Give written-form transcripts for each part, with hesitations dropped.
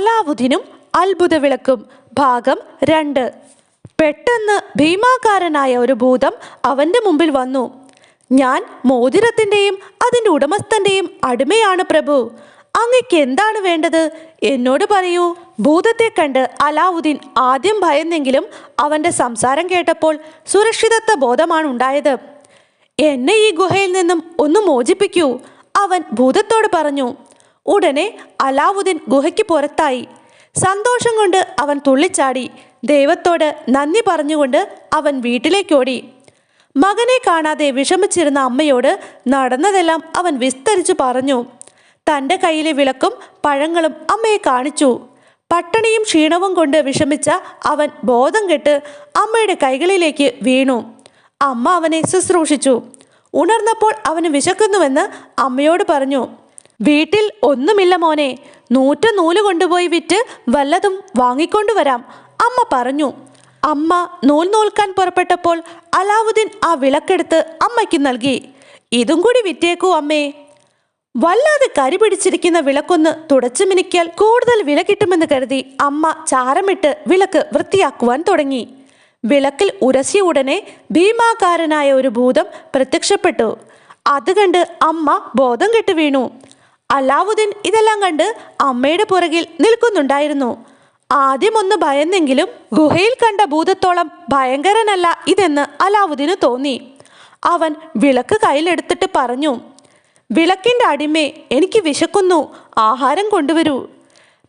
അലാവുദ്ദീനും അത്ഭുത വിളക്കും ഭാഗം 2. പെട്ടെന്ന് ഭീമാകാരനായ ഒരു ഭൂതം അവന്റെ മുമ്പിൽ വന്നു. ഞാൻ മോതിരത്തിൻ്റെയും അതിൻ്റെ ഉടമസ്ഥൻ്റെയും അടിമയാണ് പ്രഭു. അങ്ങക്ക് എന്താണ് വേണ്ടത്? എന്നോട് പറയൂ. ഭൂതത്തെ കണ്ട് അലാവുദ്ദീൻ ആദ്യം ഭയന്നെങ്കിലും അവൻ്റെ സംസാരം കേട്ടപ്പോൾ സുരക്ഷിതത്വ ബോധമാണ് ഉണ്ടായത്. എന്നെ ഈ ഗുഹയിൽ നിന്നും ഒന്ന് മോചിപ്പിക്കൂ, അവൻ ഭൂതത്തോട് പറഞ്ഞു. ഉടനെ അലാവുദ്ദീൻ ഗുഹയ്ക്ക് പുറത്തായി. സന്തോഷം കൊണ്ട് അവൻ തുള്ളിച്ചാടി. ദൈവത്തോട് നന്ദി പറഞ്ഞുകൊണ്ട് അവൻ വീട്ടിലേക്കോടി. മകനെ കാണാതെ വിഷമിച്ചിരുന്ന അമ്മയോട് നടന്നതെല്ലാം അവൻ വിസ്തരിച്ചു പറഞ്ഞു. തൻ്റെ കയ്യിലെ വിളക്കും പഴങ്ങളും അമ്മയെ കാണിച്ചു. പട്ടിണിയും ക്ഷീണവും കൊണ്ട് വിഷമിച്ച അവൻ ബോധം കെട്ട് അമ്മയുടെ കൈകളിലേക്ക് വീണു. അമ്മ അവനെ ശുശ്രൂഷിച്ചു. ഉണർന്നപ്പോൾ അവന് വിശക്കുന്നുവെന്ന് അമ്മയോട് പറഞ്ഞു. വീട്ടിൽ ഒന്നുമില്ല മോനെ, നൂല് കൊണ്ടുപോയി വിറ്റ് വല്ലതും വാങ്ങിക്കൊണ്ടുവരാം, അമ്മ പറഞ്ഞു. അമ്മ നൂൽ നൂൽക്കാൻ പുറപ്പെട്ടപ്പോൾ അലാവുദ്ദീൻ ആ വിളക്കെടുത്ത് അമ്മയ്ക്ക് നൽകി. ഇതും കൂടി വിറ്റേക്കൂ അമ്മേ. വല്ലാതെ കരി പിടിച്ചിരിക്കുന്ന വിളക്കൊന്ന് തുടച്ചു മിനുക്കിയാൽ കൂടുതൽ വില കിട്ടുമെന്ന് കരുതി അമ്മ ചാരമിട്ട് വിളക്ക് വൃത്തിയാക്കുവാൻ തുടങ്ങി. വിളക്കിൽ ഉരസിയ ഉടനെ ഭീമാകാരനായ ഒരു ഭൂതം പ്രത്യക്ഷപ്പെട്ടു. അത് കണ്ട് അമ്മ ബോധം കെട്ട് വീണു. അലാവുദ്ദീൻ ഇതെല്ലാം കണ്ട് അമ്മയുടെ പുറകിൽ നിൽക്കുന്നുണ്ടായിരുന്നു. ആദ്യം ഒന്ന് ഭയന്നെങ്കിലും ഗുഹയിൽ കണ്ട ഭൂതത്തോളം ഭയങ്കരനല്ല ഇതെന്ന് അലാവുദ്ദീന് തോന്നി. അവൻ വിളക്ക് കയ്യിലെടുത്തിട്ട് പറഞ്ഞു, വിളക്കിൻ്റെ അടിമേ, എനിക്ക് വിശക്കുന്നു, ആഹാരം കൊണ്ടുവരൂ.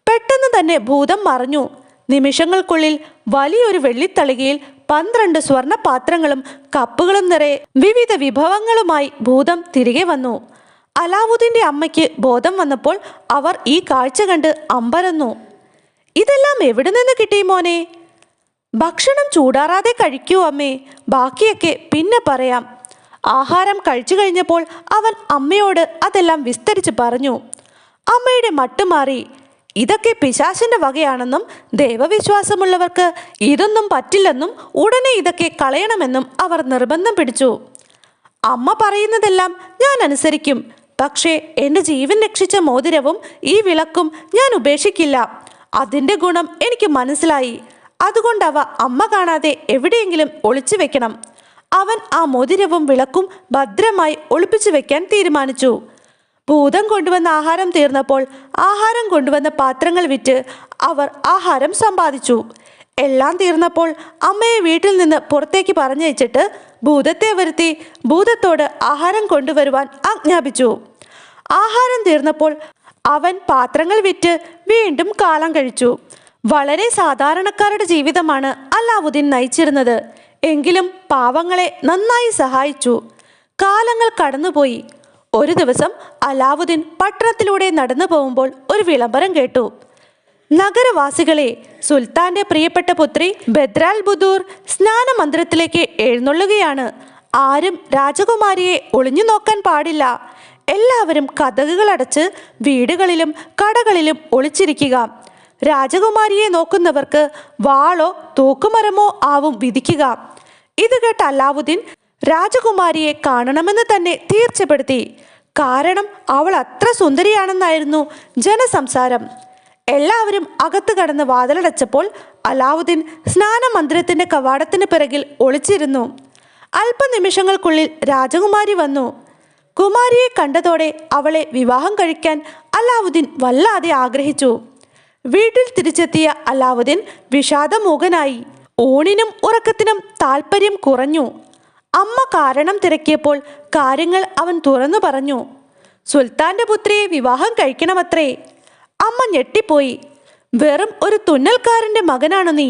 പെട്ടെന്ന് തന്നെ ഭൂതം മറഞ്ഞു. നിമിഷങ്ങൾക്കുള്ളിൽ വലിയൊരു വെള്ളിത്തളികയിൽ 12 സ്വർണ്ണ പാത്രങ്ങളും കപ്പുകളും നിറയെ വിവിധ വിഭവങ്ങളുമായി ഭൂതം തിരികെ വന്നു. അലാവുദ്ദീൻ്റെ അമ്മയ്ക്ക് ബോധം വന്നപ്പോൾ അവർ ഈ കാഴ്ച കണ്ട് അമ്പരന്നു. ഇതെല്ലാം എവിടെ നിന്ന് കിട്ടി മോനെ? ഭക്ഷണം ചൂടാറാതെ കഴിക്കൂ അമ്മേ, ബാക്കിയൊക്കെ പിന്നെ പറയാം. ആഹാരം കഴിച്ചു കഴിഞ്ഞപ്പോൾ അവൻ അമ്മയോട് അതെല്ലാം വിസ്തരിച്ച് പറഞ്ഞു. അമ്മയുടെ മട്ടുമാറി. ഇതൊക്കെ പിശാചിന്റെ വകയാണെന്നും ദൈവവിശ്വാസമുള്ളവർക്ക് ഇതൊന്നും പറ്റില്ലെന്നും ഉടനെ ഇതൊക്കെ കളയണമെന്നും അവർ നിർബന്ധം പിടിച്ചു. അമ്മ പറയുന്നതെല്ലാം ഞാൻ അനുസരിക്കും, പക്ഷേ എൻ്റെ ജീവൻ രക്ഷിച്ച മോതിരവും ഈ വിളക്കും ഞാൻ ഉപേക്ഷിക്കില്ല. അതിൻ്റെ ഗുണം എനിക്ക് മനസ്സിലായി. അതുകൊണ്ടവ അമ്മ കാണാതെ എവിടെയെങ്കിലും ഒളിച്ചു വെക്കണം. അവൻ ആ മോതിരവും വിളക്കും ഭദ്രമായി ഒളിപ്പിച്ചു വെക്കാൻ തീരുമാനിച്ചു. ഭൂതം കൊണ്ടുവന്ന ആഹാരം തീർന്നപ്പോൾ ആഹാരം കൊണ്ടുവന്ന പാത്രങ്ങൾ വിറ്റ് അവർ ആഹാരം സമ്പാദിച്ചു. എല്ലാം തീർന്നപ്പോൾ അമ്മയെ വീട്ടിൽ നിന്ന് പുറത്തേക്ക് പറഞ്ഞയച്ചിട്ട് ഭൂതത്തെ വരുത്തി ഭൂതത്തോട് ആഹാരം കൊണ്ടുവരുവാൻ ആജ്ഞാപിച്ചു. ആഹാരം തീർന്നപ്പോൾ അവൻ പാത്രങ്ങൾ വിറ്റ് വീണ്ടും കാലം കഴിച്ചു. വളരെ സാധാരണക്കാരുടെ ജീവിതമാണ് അലാവുദ്ദീൻ നയിച്ചിരുന്നത്. എങ്കിലും പാവങ്ങളെ നന്നായി സഹായിച്ചു. കാലങ്ങൾ കടന്നുപോയി. ഒരു ദിവസം അലാവുദ്ദീൻ പട്ടണത്തിലൂടെ നടന്നു പോകുമ്പോൾ ഒരു വിളംബരം കേട്ടു. നഗരവാസികളെ, സുൽത്താന്റെ പ്രിയപ്പെട്ട പുത്രി ബദ്രാൽ ബുദൂർ സ്നാനമന്ദിരത്തിലേക്ക് എഴുന്നള്ളുകയാണ്. ആരും രാജകുമാരിയെ ഒളിഞ്ഞു നോക്കാൻ പാടില്ല. എല്ലാവരും കതകുകൾ അടച്ച് വീടുകളിലും കടകളിലും ഒളിച്ചിരിക്കുക. രാജകുമാരിയെ നോക്കുന്നവർക്ക് വാളോ തൂക്കുമരമോ ആവും വിധിക്കുക. ഇത് കേട്ട അലാവുദ്ദീൻ രാജകുമാരിയെ കാണണമെന്ന് തന്നെ തീർച്ചപ്പെടുത്തി. കാരണം അവൾ അത്ര സുന്ദരിയാണെന്നായിരുന്നു ജനസംസാരം. എല്ലാവരും അകത്ത് കടന്ന് വാതിലടച്ചപ്പോൾ അലാവുദ്ദീൻ സ്നാനമന്ദിരത്തിന്റെ കവാടത്തിന് പിറകിൽ ഒളിച്ചിരുന്നു. അല്പനിമിഷങ്ങൾക്കുള്ളിൽ രാജകുമാരി വന്നു. കുമാരിയെ കണ്ടതോടെ അവളെ വിവാഹം കഴിക്കാൻ അലാവുദ്ദീൻ വല്ലാതെ ആഗ്രഹിച്ചു. വീട്ടിൽ തിരിച്ചെത്തിയ അലാവുദ്ദീൻ വിഷാദമൂകനായി. ഊണിനും ഉറക്കത്തിനും താല്പര്യം കുറഞ്ഞു. അമ്മ കാരണം തിരക്കിയപ്പോൾ കാര്യങ്ങൾ അവൻ തുറന്നു പറഞ്ഞു. സുൽത്താന്റെ പുത്രിയെ വിവാഹം കഴിക്കണമത്രേ. അമ്മ ഞെട്ടിപ്പോയി. വെറും ഒരു തുന്നൽക്കാരൻ്റെ മകനാണ് നീ,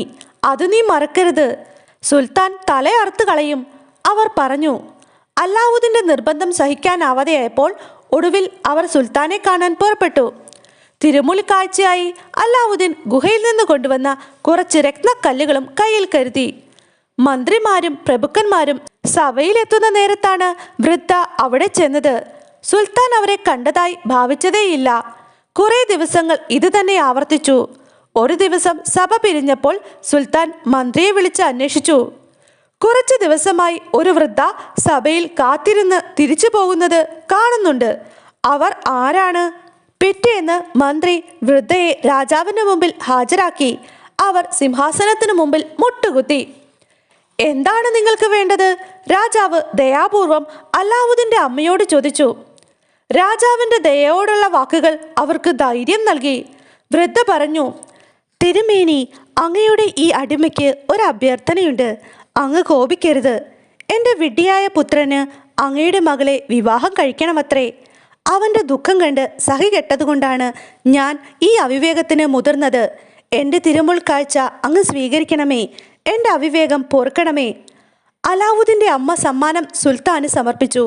അത് നീ മറക്കരുത്. സുൽത്താൻ തലയറുത്ത് കളയും, അവർ പറഞ്ഞു. അലാവുദ്ദീന്റെ നിർബന്ധം സഹിക്കാനാവാതെയായപ്പോൾ ഒടുവിൽ അവർ സുൽത്താനെ കാണാൻ പുറപ്പെട്ടു. തിരുമുൽ കാഴ്ചയായി അലാവുദ്ദീൻ ഗുഹയിൽ നിന്ന് കൊണ്ടുവന്ന കുറച്ച് രത്നക്കല്ലുകളും കയ്യിൽ കരുതി. മന്ത്രിമാരും പ്രഭുക്കന്മാരും സഭയിലെത്തുന്ന നേരത്താണ് വൃദ്ധ അവിടെ ചെന്നത്. സുൽത്താൻ അവരെ കണ്ടതായി ഭാവിച്ചതേയില്ല. കുറെ ദിവസങ്ങൾ ഇത് തന്നെ ആവർത്തിച്ചു. ഒരു ദിവസം സഭ പിരിഞ്ഞപ്പോൾ സുൽത്താൻ മന്ത്രിയെ വിളിച്ച് അന്വേഷിച്ചു. കുറച്ച് ദിവസമായി ഒരു വൃദ്ധ സഭയിൽ കാത്തിരുന്ന് തിരിച്ചു പോകുന്നത് കാണുന്നുണ്ട്. അവർ ആരാണ്? പിറ്റേന്ന് മന്ത്രി വൃദ്ധയെ രാജാവിന്റെ മുമ്പിൽ ഹാജരാക്കി. അവർ സിംഹാസനത്തിനു മുമ്പിൽ മുട്ടുകുത്തി. എന്താണ് നിങ്ങൾക്ക് വേണ്ടത്? രാജാവ് ദയാപൂർവം അലാവുദ്ദീന്റെ അമ്മയോട് ചോദിച്ചു. രാജാവിന്റെ ദയയോടുള്ള വാക്കുകൾ അവർക്ക് ധൈര്യം നൽകി. വൃദ്ധ പറഞ്ഞു, തിരുമേനി, അങ്ങയുടെ ഈ അടിമയ്ക്ക് ഒരു അഭ്യർത്ഥനയുണ്ട്. അങ്ങ് കോപിക്കരുത്. എൻ്റെ വിഡ്ഢിയായ പുത്രന് അങ്ങയുടെ മകളെ വിവാഹം കഴിക്കണമത്രേ. അവൻ്റെ ദുഃഖം കണ്ട് സഹികെട്ടതുകൊണ്ടാണ് ഞാൻ ഈ അവിവേകത്തിന് മുതിർന്നത്. എൻ്റെ തിരുമുൾ കാഴ്ച അങ്ങ് സ്വീകരിക്കണമേ. എൻ്റെ അവിവേകം പൊറുക്കണമേ. അലാവുദ്ദീൻ്റെ അമ്മ സമ്മാനം സുൽത്താന് സമർപ്പിച്ചു.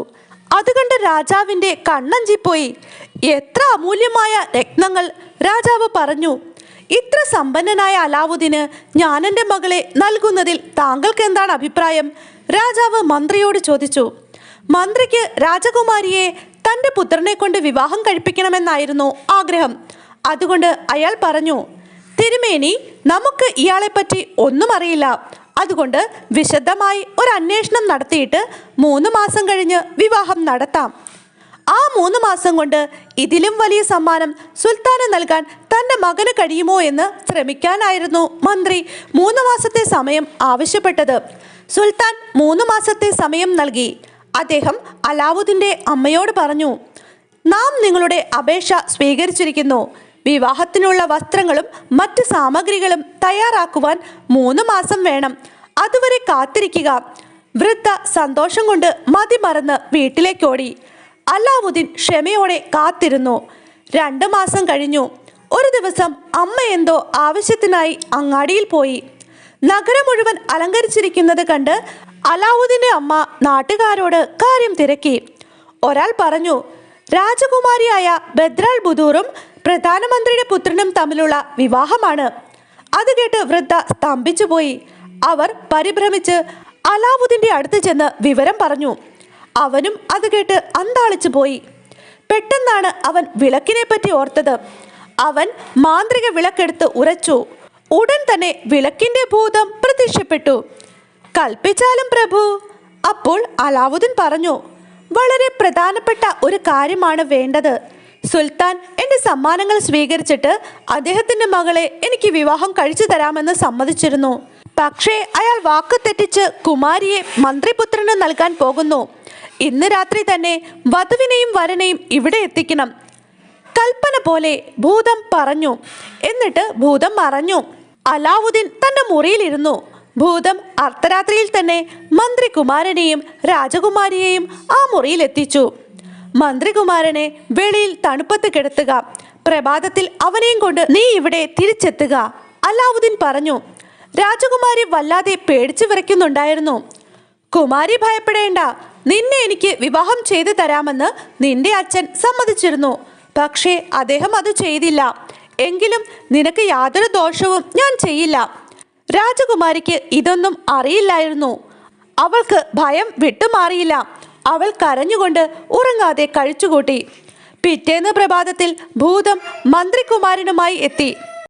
അതുകണ്ട് രാജാവിൻ്റെ കണ്ണഞ്ചിപ്പോയി. എത്ര അമൂല്യമായ രത്നങ്ങൾ! രാജാവ് പറഞ്ഞു. ഇത്ര സമ്പന്നനായ അലാവുദ്ദീന് ഞാൻ എൻ്റെ മകളെ നൽകുന്നതിൽ താങ്കൾക്ക് എന്താണ് അഭിപ്രായം? രാജാവ് മന്ത്രിയോട് ചോദിച്ചു. മന്ത്രിക്ക് രാജകുമാരിയെ തൻ്റെ പുത്രനെ കൊണ്ട് വിവാഹം കഴിപ്പിക്കണമെന്നായിരുന്നു ആഗ്രഹം. അതുകൊണ്ട് അയാൾ പറഞ്ഞു, തിരുമേനി, നമുക്ക് ഇയാളെപ്പറ്റി ഒന്നും അറിയില്ല. അതുകൊണ്ട് വിശദമായി ഒരു അന്വേഷണം നടത്തിയിട്ട് 3 മാസം കഴിഞ്ഞ് വിവാഹം നടത്താം. ആ 3 മാസം കൊണ്ട് ഇതിലും വലിയ സമ്മാനം സുൽത്താന് നൽകാൻ തൻ്റെ മകന് കഴിയുമോ എന്ന് ശ്രമിക്കാനായിരുന്നു മന്ത്രി 3 മാസത്തെ സമയം ആവശ്യപ്പെട്ടത്. സുൽത്താൻ 3 മാസത്തെ സമയം നൽകി. അദ്ദേഹം അലാവുദ്ദീൻ്റെ അമ്മയോട് പറഞ്ഞു, നാം നിങ്ങളുടെ അപേക്ഷ സ്വീകരിച്ചിരിക്കുന്നു. വിവാഹത്തിനുള്ള വസ്ത്രങ്ങളും മറ്റ് സാമഗ്രികളും തയ്യാറാക്കുവാൻ 3 മാസം വേണം. അതുവരെ കാത്തിരിക്കുക. വൃദ്ധ സന്തോഷം കൊണ്ട് മതിമറന്ന് വീട്ടിലേക്കോടി. അലാവുദ്ദീൻ ക്ഷമയോടെ കാത്തിരുന്നു. 2 മാസം കഴിഞ്ഞു. ഒരു ദിവസം അമ്മ എന്തോ ആവശ്യത്തിനായി അങ്ങാടിയിൽ പോയി. നഗരം മുഴുവൻ അലങ്കരിച്ചിരിക്കുന്നത് കണ്ട് അലാവുദ്ദീൻ്റെ അമ്മ നാട്ടുകാരോട് കാര്യം തിരക്കി. ഒരാൾ പറഞ്ഞു, രാജകുമാരിയായ ബദ്രാൾ ബുദൂറും പ്രധാനമന്ത്രിയുടെ പുത്രനും തമ്മിലുള്ള വിവാഹമാണ്. അത് കേട്ട് വൃദ്ധ സ്തംഭിച്ചു പോയി. അവർ പരിഭ്രമിച്ച് അലാവുദ്ദീൻ്റെ അടുത്ത് ചെന്ന് വിവരം പറഞ്ഞു. അവനും അത് കേട്ട് അന്താളിച്ചു പോയി. പെട്ടെന്നാണ് അവൻ വിളക്കിനെ പറ്റി ഓർത്തത്. അവൻ മാന്ത്രിക വിളക്കെടുത്ത് ഉരച്ചു. ഉടൻ തന്നെ വിളക്കിൻ്റെ ഭൂതം പ്രത്യക്ഷപ്പെട്ടു. കൽപ്പിച്ചാലും പ്രഭു. അപ്പോൾ അലാവുദ്ദീൻ പറഞ്ഞു, വളരെ പ്രധാനപ്പെട്ട ഒരു കാര്യമാണ് വേണ്ടത്. സുൽത്താൻ എൻ്റെ സമ്മാനങ്ങൾ സ്വീകരിച്ചിട്ട് അദ്ദേഹത്തിൻ്റെ മകളെ എനിക്ക് വിവാഹം കഴിച്ചു തരാമെന്ന് സമ്മതിച്ചിരുന്നു. പക്ഷേ അയാൾ വാക്ക് തെറ്റിച്ച് കുമാരിയെ മന്ത്രിപുത്രന് നൽകാൻ പോകുന്നു. ഇന്ന് രാത്രി തന്നെ വധുവിനെയും വരനെയും ഇവിടെ എത്തിക്കണം. കൽപ്പന പോലെ ഭൂതം പറഞ്ഞു. എന്നിട്ട് ഭൂതം മറഞ്ഞു. അലാവുദ്ദീൻ തൻ്റെ മുറിയിലിരുന്നു. ഭൂതം അർദ്ധരാത്രിയിൽ തന്നെ മന്ത്രികുമാരനെയും രാജകുമാരിയെയും ആ മുറിയിലെത്തിച്ചു. മന്ത്രികുമാരനെ വെളിയിൽ തണുപ്പത്ത് കിടത്തുക. പ്രഭാതത്തിൽ അവനെയും കൊണ്ട് നീ ഇവിടെ തിരിച്ചെത്തുക. അലാവുദ്ദീൻ പറഞ്ഞു. രാജകുമാരി വല്ലാതെ പേടിച്ചു വിറയ്ക്കുന്നുണ്ടായിരുന്നു. കുമാരി ഭയപ്പെടേണ്ട, നിന്നെ എനിക്ക് വിവാഹം ചെയ്തു തരാമെന്ന് നിന്റെ അച്ഛൻ സമ്മതിച്ചിരുന്നു. പക്ഷേ അദ്ദേഹം അത് ചെയ്തില്ല. എങ്കിലും നിനക്ക് യാതൊരു ദോഷവും ഞാൻ ചെയ്യില്ല. രാജകുമാരിക്ക് ഇതൊന്നും അറിയില്ലായിരുന്നു. അവൾക്ക് ഭയം വിട്ടുമാറിയില്ല. അവൾ കരഞ്ഞുകൊണ്ട് ഉറങ്ങാതെ കഴിച്ചുകൂട്ടി. പിറ്റേന്ന് പ്രഭാതത്തിൽ ഭൂതം മന്ത്രികുമാരനുമായി എത്തി.